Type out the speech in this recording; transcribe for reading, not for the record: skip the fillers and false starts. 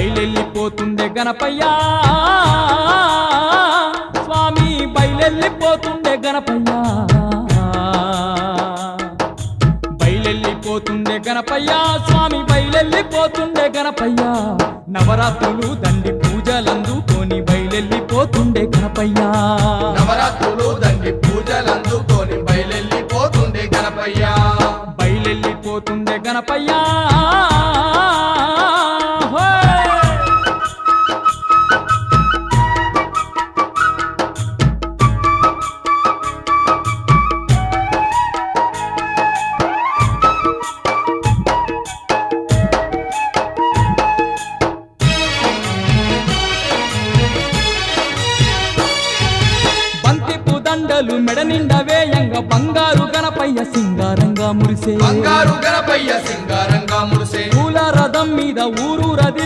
బయలెళ్ళిపోతుండే గణపయ్యా స్వామి బయలెళ్ళిపోతుండే గణపయ్యా బయలెళ్ళిపోతుండే గణపయ్యా స్వామి బయలెళ్ళిపోతుండే గణపయ్యా నవరాత్రులు దండి పూజలందుకొని బయలెళ్ళిపోతుండే గణపయ్యా నవరాత్రులు దండి పూజలందుకొని బయలెళ్ళిపోతుండే గణపయ్యా బయలెళ్ళిపోతుండే గణపయ్యా దండలు మెడ నిండా వేయంగా బంగారు గణపయ్య సింగారంగా మురిసే బంగారు గణపయ్య సింగారంగా మురిసే పూల రథం మీద ఊరూరది